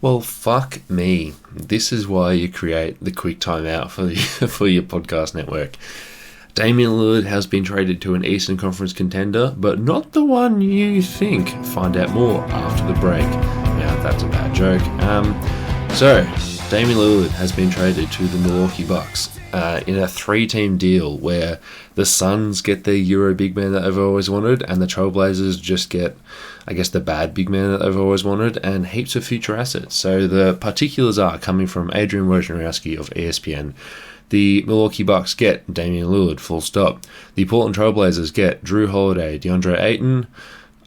Well, fuck me. This is why you create the quick timeout for your podcast network. Damian Lillard has been traded to an Eastern Conference contender, but not the one you think. Find out more after the break. Yeah, that's a bad joke. So, Damian Lillard has been traded to the Milwaukee Bucks in a 3-team deal where the Suns get the Euro big man that they've always wanted, and the Trailblazers just get, I guess, the bad big man that they've always wanted, and heaps of future assets. So the particulars are coming from Adrian Wojnarowski of ESPN. The Milwaukee Bucks get Damian Lillard, full stop. The Portland Trailblazers get Jrue Holiday, Deandre Ayton,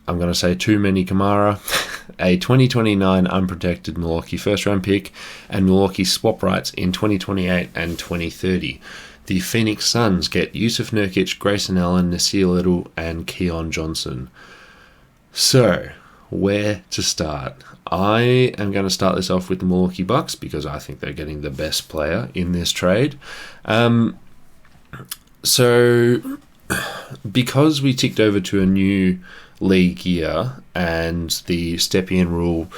I'm going to say too many Kamara, a 2029 unprotected Milwaukee first-round pick, and Milwaukee swap rights in 2028 and 2030. The Phoenix Suns get Jusuf Nurkic, Grayson Allen, Nasir Little, and Keon Johnson. So, where to start? I am going to start this off with the Milwaukee Bucks because I think they're getting the best player in this trade. So, because we ticked over to a new league year and the step-in rule,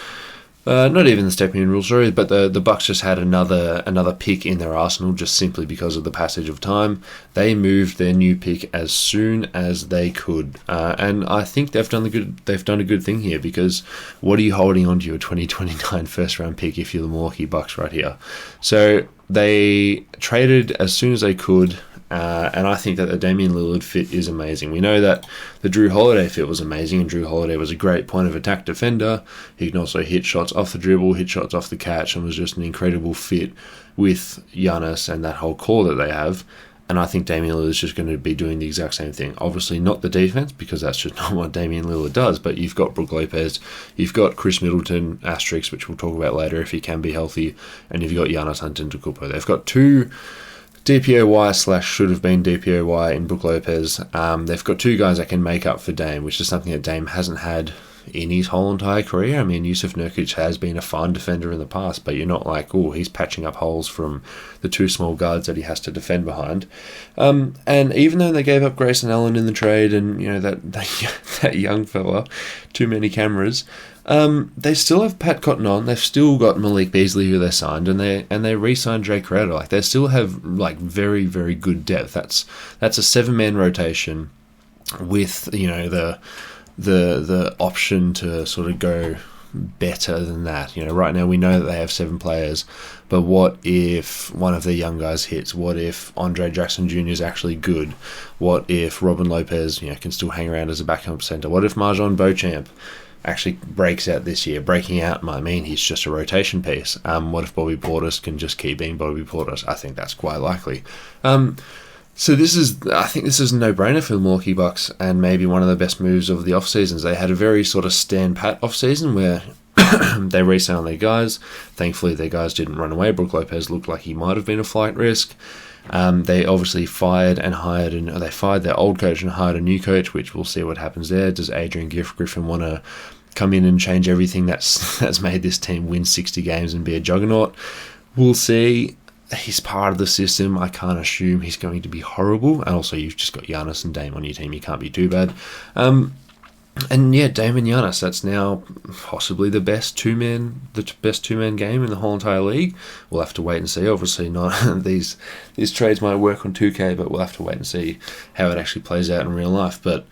not even the step-in rule, sorry, but the Bucks just had another pick in their arsenal just simply because of the passage of time. They moved their new pick as soon as they could, and I think they've done a good thing here, because what are you holding on to your 2029 first-round pick if you're the Milwaukee Bucks right here? So they traded as soon as they could. And I think that the Damian Lillard fit is amazing. We know that the Jrue Holiday fit was amazing, and Jrue Holiday was a great point of attack defender. He can also hit shots off the dribble, hit shots off the catch, and was just an incredible fit with Giannis and that whole core that they have. And I think Damian Lillard is just going to be doing the exact same thing. Obviously not the defense, because that's just not what Damian Lillard does, but you've got Brook Lopez, you've got Chris Middleton, asterisk, which we'll talk about later if he can be healthy, and you've got Giannis Antetokounmpo. They've got two DPOY / should have been DPOY in Brook Lopez. They've got two guys that can make up for Dame, which is something that Dame hasn't had in his whole entire career. I mean, Jusuf Nurkic has been a fine defender in the past, but you're not like, oh, he's patching up holes from the two small guards that he has to defend behind. And even though they gave up Grayson Allen in the trade, and you know that young fella, too many cameras, they still have Pat Cotton on. They've still got Malik Beasley, who they signed, and they re-signed Jay Crowder. Like, they still have like very, very good depth. That's a 7-man rotation with, you know, the option to sort of go better than that. You know, right now we know that they have 7 players, but what if one of the young guys hits? What if Andre Jackson Jr. is actually good? What if Robin Lopez, you know, can still hang around as a backup center? What if Marjon Beauchamp actually breaks out this year? Breaking out might mean he's just a rotation piece. What if Bobby Portis can just keep being Bobby Portis? I think that's quite likely. So I think this is a no-brainer for the Milwaukee Bucks, and maybe one of the best moves of the off-seasons. They had a very sort of stand-pat off-season where they re-signed their guys. Thankfully, their guys didn't run away. Brook Lopez looked like he might have been a flight risk. They obviously fired their old coach and hired a new coach, which we'll see what happens there. Does Adrian Griffin want to come in and change everything that's made this team win 60 games and be a juggernaut? We'll see. He's part of the system. I can't assume he's going to be horrible. And also, you've just got Giannis and Dame on your team. You can't be too bad. And yeah, Dame and Giannis, that's now possibly the best two-man game in the whole entire league. We'll have to wait and see. Obviously, not these trades might work on 2K, but we'll have to wait and see how it actually plays out in real life. But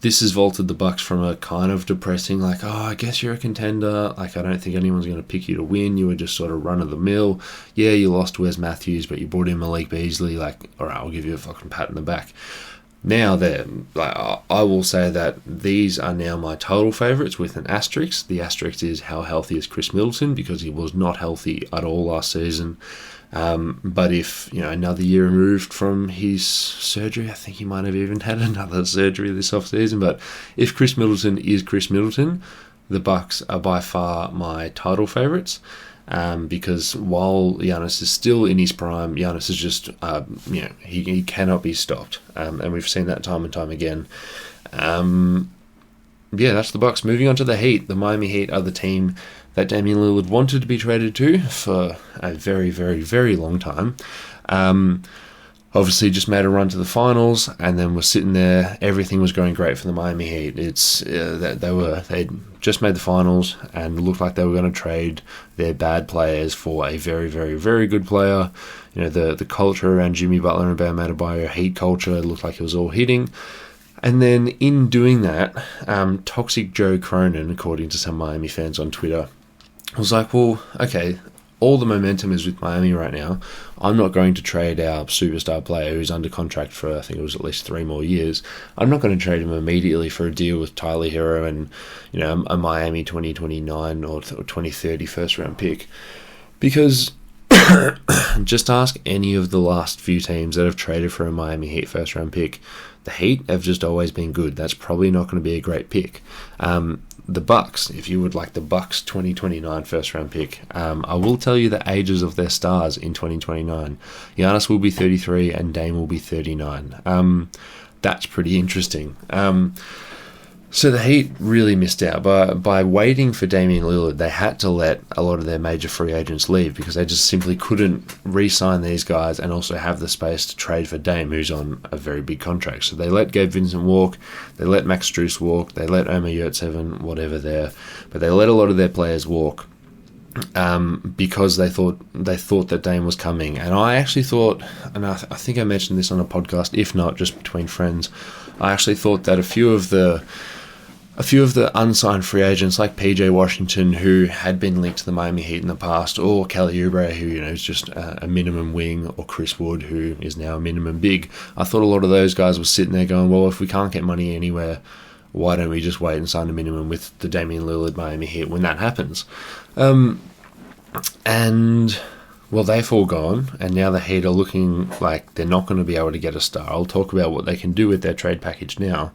this has vaulted the Bucks from a kind of depressing, like, oh, I guess you're a contender. Like, I don't think anyone's going to pick you to win. You were just sort of run-of-the-mill. Yeah, you lost Wes Matthews, but you brought in Malik Beasley. Like, all right, I'll give you a fucking pat in the back. Now, I will say that these are now my total favourites with an asterisk. The asterisk is how healthy is Chris Middleton, because he was not healthy at all last season. But if, you know, another year removed from his surgery, I think he might have even had another surgery this offseason. But if Chris Middleton is Chris Middleton, the Bucks are by far my title favourites. Because while Giannis is still in his prime, Giannis is just, he cannot be stopped. And we've seen that time and time again. That's the Bucks. Moving on to the Heat. The Miami Heat are the team that Damian Lillard wanted to be traded to for a very, very, very long time. obviously just made a run to the finals, and then was sitting there. Everything was going great for the Miami Heat. It's they'd just made the finals and looked like they were going to trade their bad players for a very, very, very good player. You know, the culture around Jimmy Butler and Bam Adebayo, Heat culture, looked like it was all hitting. And then in doing that, Toxic Joe Cronin, according to some Miami fans on Twitter, was like, well, okay, all the momentum is with Miami right now. I'm not going to trade our superstar player who's under contract for, I think it was at least 3 more years. I'm not going to trade him immediately for a deal with Tyler Hero and, you know, a Miami 2029 or 2030 first round pick. Because just ask any of the last few teams that have traded for a Miami Heat first round pick. The Heat have just always been good. That's probably not going to be a great pick. The Bucks, if you would like the Bucks 2029 first round pick, I will tell you the ages of their stars in 2029. Giannis will be 33 and Dame will be 39. That's pretty interesting. So the Heat really missed out. By waiting for Damian Lillard, they had to let a lot of their major free agents leave because they just simply couldn't re-sign these guys and also have the space to trade for Dame, who's on a very big contract. So they let Gabe Vincent walk, they let Max Strus walk, they let Omer Yurtseven, whatever there, but they let a lot of their players walk because they thought that Dame was coming. And I actually thought, and I think I mentioned this on a podcast, if not just between friends, I actually thought that a few of the unsigned free agents like PJ Washington, who had been linked to the Miami Heat in the past, or Kelly Oubre, who is just a minimum wing, or Chris Wood, who is now a minimum big. I thought a lot of those guys were sitting there going, well, if we can't get money anywhere, why don't we just wait and sign a minimum with the Damian Lillard Miami Heat when that happens? And well, they've all gone, and now the Heat are looking like they're not going to be able to get a star. I'll talk about what they can do with their trade package now.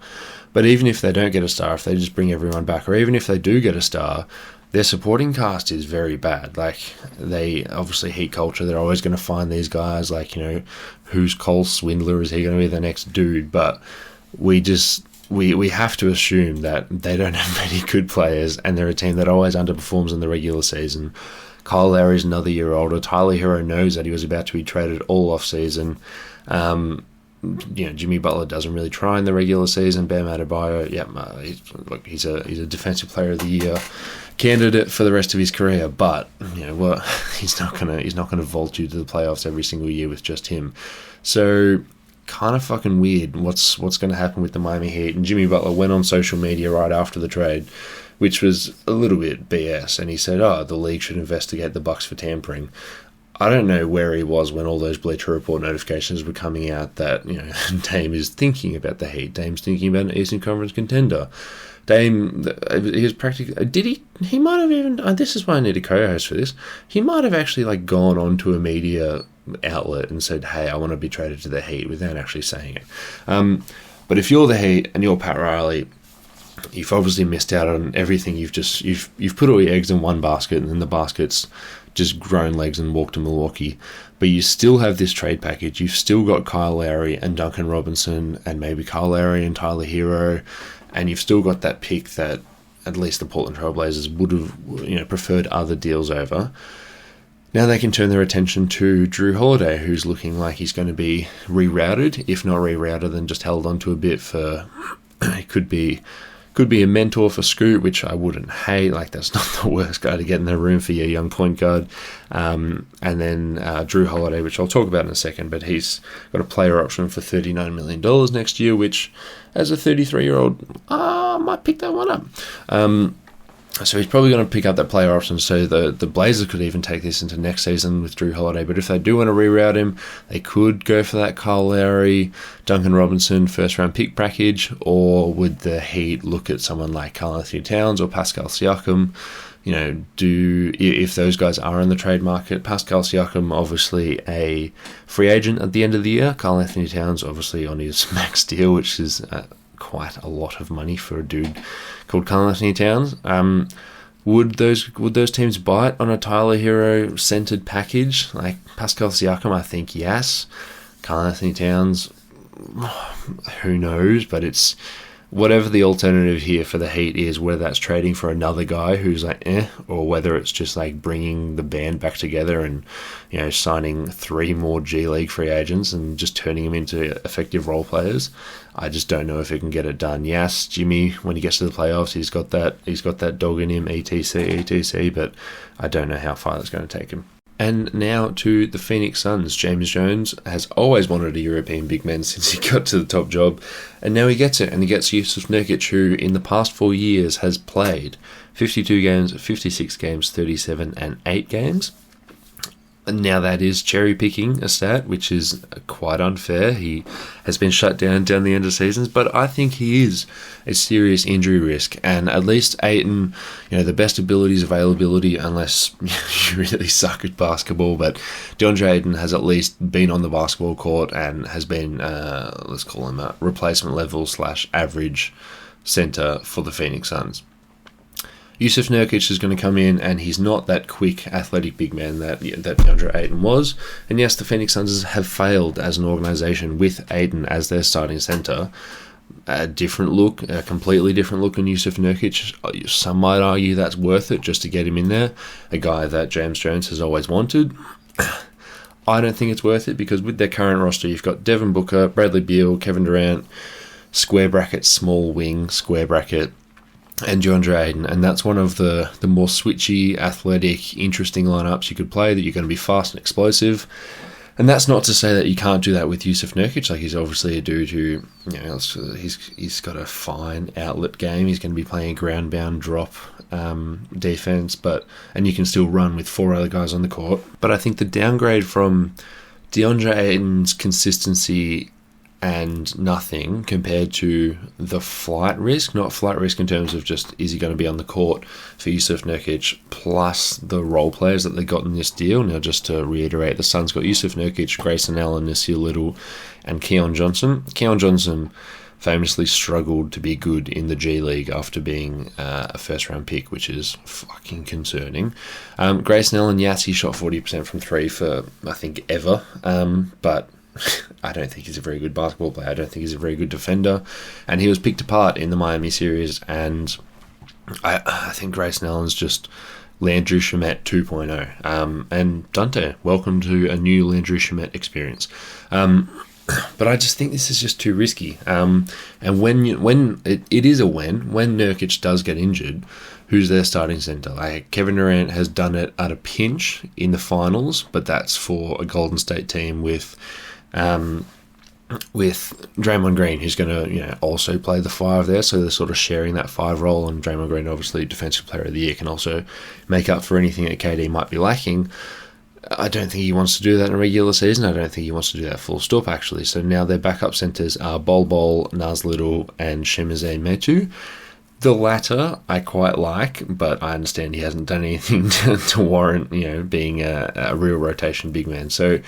But even if they don't get a star, if they just bring everyone back, or even if they do get a star, their supporting cast is very bad. Like, they obviously Heat culture, they're always going to find these guys, like, you know, who's Cole Swindler? Is he going to be the next dude? But we have to assume that they don't have many good players, and they're a team that always underperforms in the regular season. Kyle Lowry's another year older. Tyler Hero knows that he was about to be traded all off season. You know, Jimmy Butler doesn't really try in the regular season. Bam Adebayo, he's a defensive player of the year candidate for the rest of his career. But you know, well, he's not gonna vault you to the playoffs every single year with just him. So kind of fucking weird. What's going to happen with the Miami Heat? And Jimmy Butler went on social media right after the trade, which was a little bit BS, and he said, the league should investigate the Bucks for tampering. I don't know where he was when all those Bleacher Report notifications were coming out that, you know, Dame is thinking about the Heat. Dame's thinking about an Eastern Conference contender. Dame, he was practically... He might have even... this is why I need a co-host for this. He might have actually, like, gone onto a media outlet and said, hey, I want to be traded to the Heat, without actually saying it. But if you're the Heat and you're Pat Riley, you've obviously missed out on everything. You've put all your eggs in one basket, and then the basket's just grown legs and walked to Milwaukee. But you still have this trade package. You've still got Kyle Lowry and Duncan Robinson, and maybe Kyle Lowry and Tyler Hero, and you've still got that pick that at least the Portland Trail Blazers would have, you know, preferred other deals over. Now they can turn their attention to Jrue Holiday, who's looking like he's going to be rerouted, if not rerouted, then just held onto a bit for... It could be a mentor for Scoot, which I wouldn't hate. Like, that's not the worst guy to get in the room for your young point guard. And then Jrue Holiday, which I'll talk about in a second, but he's got a player option for $39 million next year, which, as a 33-year-old, I might pick that one up. So he's probably going to pick up that player option, so the Blazers could even take this into next season with Jrue Holiday. But if they do want to reroute him, they could go for that Kyle Lowry, Duncan Robinson first-round pick package, or would the Heat look at someone like Karl Anthony Towns or Pascal Siakam? You know, if those guys are in the trade market. Pascal Siakam, obviously a free agent at the end of the year. Karl Anthony Towns, obviously on his max deal, which is quite a lot of money for a dude called Karl Anthony Towns. Would those teams bite on a Tyler Hero centered package like Pascal Siakam? I think yes. Karl Anthony Towns, who knows? But it's whatever the alternative here for the Heat is, whether that's trading for another guy who's like or whether it's just like bringing the band back together and, you know, signing 3 more G League free agents and just turning them into effective role players. I just don't know if he can get it done. Yes, Jimmy, when he gets to the playoffs, he's got that dog in him, etc, but I don't know how far that's going to take him. And now to the Phoenix Suns. James Jones has always wanted a European big man since he got to the top job, and now he gets it, and he gets Jusuf Nurkic, who in the past 4 years has played 52 games, 56 games, 37 and 8 games. And now that is cherry-picking a stat, which is quite unfair. He has been shut down the end of seasons, but I think he is a serious injury risk. And at least Ayton, you know, the best abilities, availability, unless you really suck at basketball, but Deandre Ayton has at least been on the basketball court and has been, let's call him a replacement level / average center for the Phoenix Suns. Jusuf Nurkic is going to come in, and he's not that quick, athletic big man that Deandre Ayton was. And yes, the Phoenix Suns have failed as an organisation with Ayton as their starting centre. A different look, a completely different look on Jusuf Nurkic. Some might argue that's worth it just to get him in there. A guy that James Jones has always wanted. I don't think it's worth it, because with their current roster, you've got Devin Booker, Bradley Beal, Kevin Durant, square bracket, small wing, square bracket, and Deandre Ayton, and that's one of the more switchy, athletic, interesting lineups you could play, that you're going to be fast and explosive. And that's not to say that you can't do that with Jusuf Nurkic. Like, he's obviously a dude who, you know, he's got a fine outlet game. He's going to be playing ground-bound drop defense, and you can still run with 4 other guys on the court. But I think the downgrade from Deandre Ayton's consistency and nothing compared to the flight risk, not flight risk in terms of just is he going to be on the court for Jusuf Nurkic, plus the role players that they got in this deal. Now, just to reiterate, the Suns got Jusuf Nurkic, Grayson Allen, Nasir Little, and Keon Johnson. Keon Johnson famously struggled to be good in the G League after being a first-round pick, which is fucking concerning. Grayson Allen, yes, he shot 40% from 3 for, I think, ever, but I don't think he's a very good basketball player. I don't think he's a very good defender. And he was picked apart in the Miami series. And I think Grayson Allen's just Landry Shamet 2.0. And Dante, welcome to a new Landry Shamet experience. But I just think this is just too risky. And when Nurkic does get injured, who's their starting center? Like, Kevin Durant has done it at a pinch in the finals, but that's for a Golden State team with Draymond Green, who's going to, you know, also play the 5 there, so they're sort of sharing that 5 role, and Draymond Green, obviously Defensive Player of the Year, can also make up for anything that KD might be lacking. I don't think he wants to do that in a regular season. I don't think he wants to do that full stop, actually. So now their backup centers are Bol Bol, Nas Little, and Shemeze Metu. The latter I quite like, but I understand he hasn't done anything to warrant, you know, being a real rotation big man. So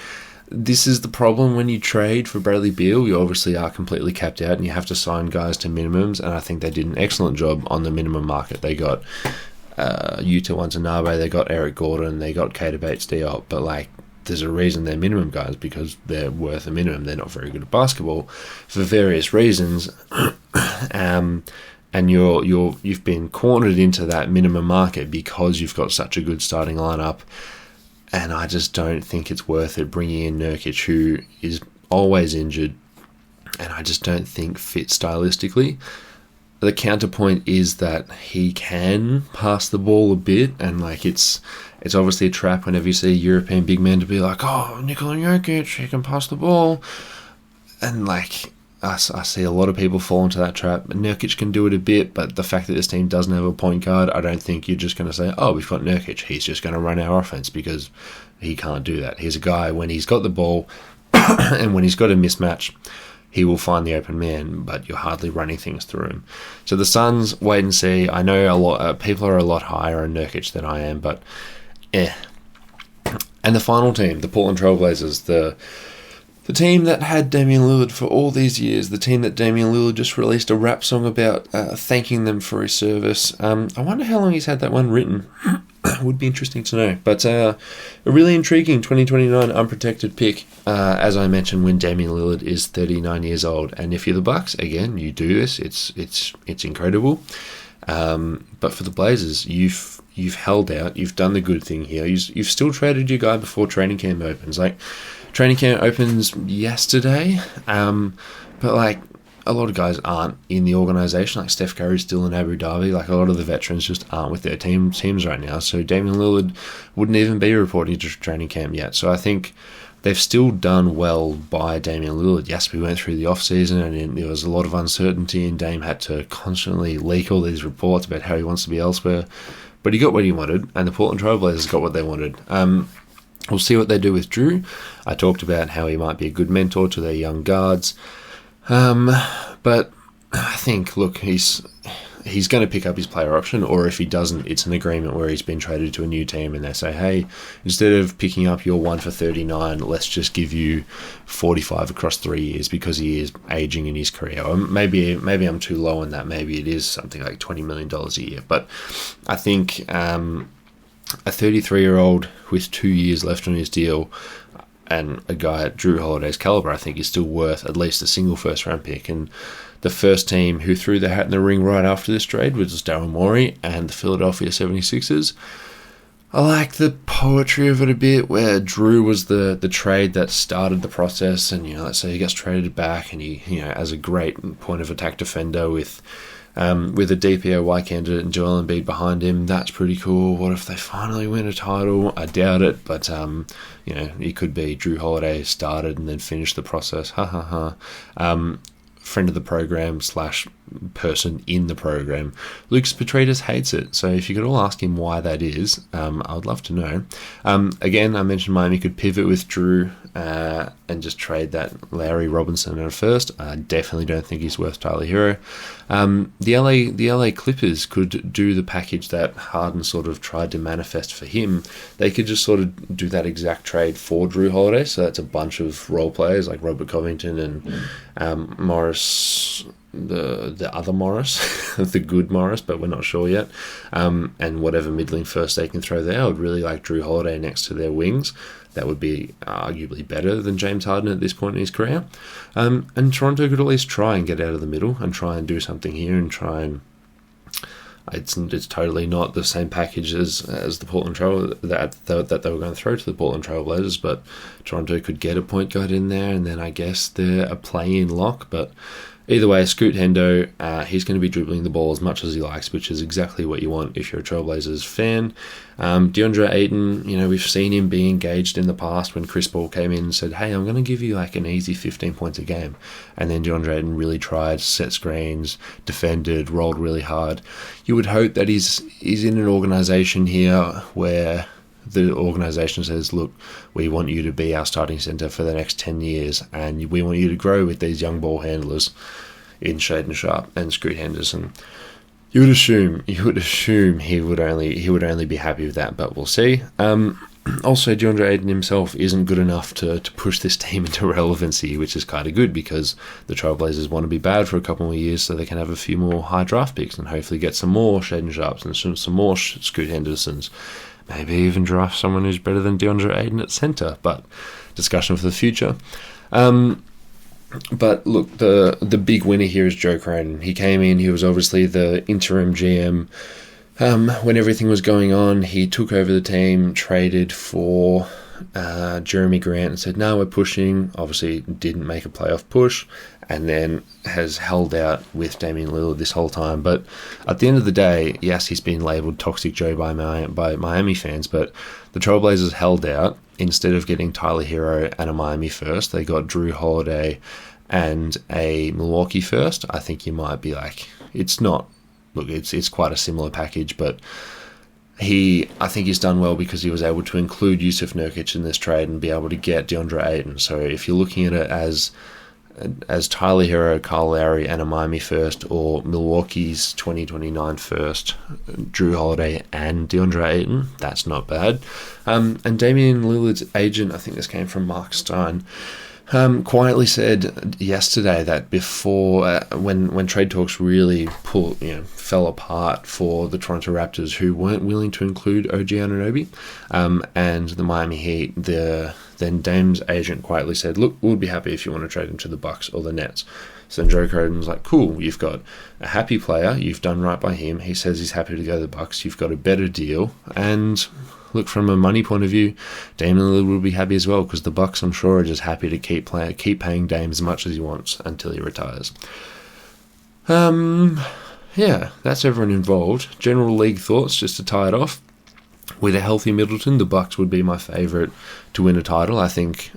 this is the problem when you trade for Bradley Beal. You obviously are completely capped out, and you have to sign guys to minimums, and I think they did an excellent job on the minimum market. They got Yuta Watanabe, they got Eric Gordon, they got Keita Bates-Diop, but like, there's a reason they're minimum guys, because they're worth a minimum. They're not very good at basketball for various reasons, and you've been cornered into that minimum market because you've got such a good starting lineup. And I just don't think it's worth it bringing in Nurkic, who is always injured, and I just don't think fits stylistically. The counterpoint is that he can pass the ball a bit, and like it's obviously a trap whenever you see a European big man to be like, oh, Nikola Jokic, he can pass the ball. And like, I see a lot of people fall into that trap. Nurkic can do it a bit, but the fact that this team doesn't have a point guard, I don't think you're just going to say, oh, we've got Nurkic, he's just going to run our offense, because he can't do that. He's a guy, when he's got the ball and when he's got a mismatch, he will find the open man, but you're hardly running things through him. So the Suns, wait and see. I know a lot people are a lot higher on Nurkic than I am, but And the final team, the Portland Trailblazers, the team that had Damian Lillard for all these years, the team that Damian Lillard just released a rap song about, thanking them for his service. I wonder how long he's had that one written. would be interesting to know. But a really intriguing 2029 unprotected pick, as I mentioned, when Damian Lillard is 39 years old. And if you're the Bucks, again, you do this. It's incredible. But for the Blazers, you've held out. You've done the good thing here. You've still traded your guy before training camp opens. Like, training camp opens yesterday, but like, a lot of guys aren't in the organisation. Like, Steph Curry's still in Abu Dhabi. Like, a lot of the veterans just aren't with their teams right now. So Damian Lillard wouldn't even be reporting to training camp yet. So I think they've still done well by Damian Lillard. Yes, we went through the off-season and there was a lot of uncertainty, and Dame had to constantly leak all these reports about how he wants to be elsewhere. But he got what he wanted, and the Portland Trail Blazers got what they wanted. We'll see what they do with Jrue. I talked about how he might be a good mentor to their young guards. But I think, look, he's going to pick up his player option, or if he doesn't, it's an agreement where he's been traded to a new team and they say, hey, instead of picking up your 1 for 39, let's just give you 45 across 3 years because he is aging in his career. Or maybe I'm too low on that. Maybe it is something like $20 million a year. But I think a 33-year-old with 2 years left on his deal, and a guy at Jrue Holiday's caliber, I think, is still worth at least a single first-round pick. And the first team who threw their hat in the ring right after this trade was Daryl Morey and the Philadelphia 76ers. I like the poetry of it a bit, where Jrue was the trade that started the process, and let's say he gets traded back, and he as a great point of attack defender with a DPOY candidate and Joel Embiid behind him. That's pretty cool. What if they finally win a title? I doubt it, but it could be Jrue Holiday started and then finished the process. Ha ha ha. Friend of the program / person in the program, Lucas Petridis hates it. So if you could all ask him why that is, I would love to know. Again, I mentioned Miami could pivot with Jrue and just trade that Larry Robinson at first. I definitely don't think he's worth Tyler Hero. The LA Clippers could do the package that Harden sort of tried to manifest for him. They could just sort of do that exact trade for Jrue Holiday. So that's a bunch of role players like Robert Covington and Morris, the other Morris, the good Morris, but we're not sure yet. And whatever middling first they can throw there. I would really like Jrue Holiday next to their wings. That would be arguably better than James Harden at this point in his career. And Toronto could at least try and get out of the middle and try and do something here and try and... It's totally not the same package as the Portland Trail that they were going to throw to the Portland Trail Blazers, but Toronto could get a point guard in there, and then I guess they're a play-in lock. But either way, Scoot Hendo, he's going to be dribbling the ball as much as he likes, which is exactly what you want if you're a Trailblazers fan. Deandre Ayton, we've seen him be engaged in the past when Chris Paul came in and said, hey, I'm going to give you like an easy 15 points a game. And then Deandre Ayton really tried, set screens, defended, rolled really hard. You would hope that he's in an organization here where the organization says, look, we want you to be our starting center for the next 10 years, and we want you to grow with these young ball handlers in Shaedon Sharpe and Scoot Henderson. You would assume he would only be happy with that, but we'll see. Also, Deandre Ayton himself isn't good enough to push this team into relevancy, which is kind of good because the Trailblazers want to be bad for a couple more years so they can have a few more high draft picks and hopefully get some more Shaedon Sharpes and some more Scoot Hendersons. Maybe even draft someone who's better than Deandre Ayton at center, but discussion for the future. But look, the big winner here is Joe Cronin. He came in, he was obviously the interim GM. When everything was going on, he took over the team, traded for Jeremy Grant and said, no, we're pushing. Obviously didn't make a playoff push, and then has held out with Damian Lillard this whole time. But at the end of the day, yes, he's been labelled Toxic Joe by Miami fans, but the Trailblazers held out. Instead of getting Tyler Hero and a Miami first, they got Jrue Holiday and a Milwaukee first. I think you might be like, it's not... Look, it's quite a similar package, but I think he's done well because he was able to include Jusuf Nurkic in this trade and be able to get Deandre Ayton. So if you're looking at it as Tyler Hero, Kyle Lowry, and a Miami first, or Milwaukee's 2029 first, Jrue Holiday and Deandre Ayton, that's not bad. And Damian Lillard's agent, I think this came from Mark Stein, quietly said yesterday that before, when trade talks really fell apart for the Toronto Raptors, who weren't willing to include OG Anunoby, and the Miami Heat, then Dame's agent quietly said, look, we'll be happy if you want to trade him to the Bucks or the Nets. So then Joe Cronin was like, cool, you've got a happy player, you've done right by him, he says he's happy to go to the Bucks, you've got a better deal, and look, from a money point of view, Damian Lillard will be happy as well, because the Bucks, I'm sure, are just happy to keep paying Dame as much as he wants until he retires. Yeah, that's everyone involved. General league thoughts, just to tie it off. With a healthy Middleton, the Bucks would be my favourite to win a title. I think,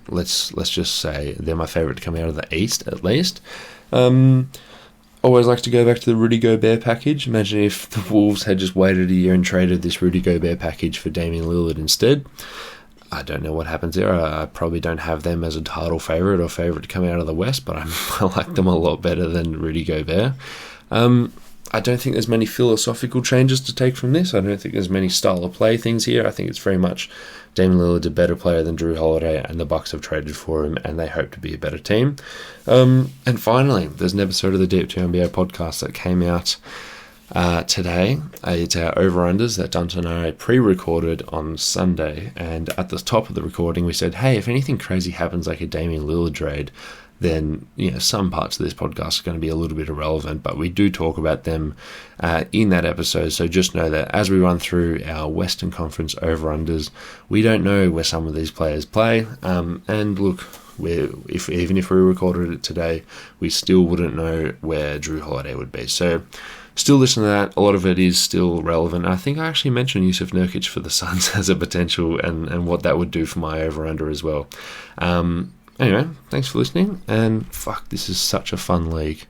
let's just say they're my favourite to come out of the East, at least. Always like to go back to the Rudy Gobert package. Imagine if the Wolves had just waited a year and traded this Rudy Gobert package for Damian Lillard instead. I don't know what happens there. I probably don't have them as a title favourite or favourite to come out of the West, but I like them a lot better than Rudy Gobert. I don't think there's many philosophical changes to take from this. I don't think there's many style of play things here. I think it's very much Damian Lillard's a better player than Jrue Holiday, and the Bucks have traded for him, and they hope to be a better team. And finally, there's an episode of the Deep 2 NBA podcast that came out today. It's our over-unders that Dunton and I pre-recorded on Sunday, and at the top of the recording we said, hey, if anything crazy happens like a Damian Lillard trade, then some parts of this podcast are going to be a little bit irrelevant, but we do talk about them in that episode. So just know that as we run through our Western Conference over-unders, we don't know where some of these players play. And look, even if we recorded it today, we still wouldn't know where Jrue Holiday would be. So still listen to that. A lot of it is still relevant. I think I actually mentioned Jusuf Nurkic for the Suns as a potential and what that would do for my over-under as well. Anyway, thanks for listening, and this is such a fun league.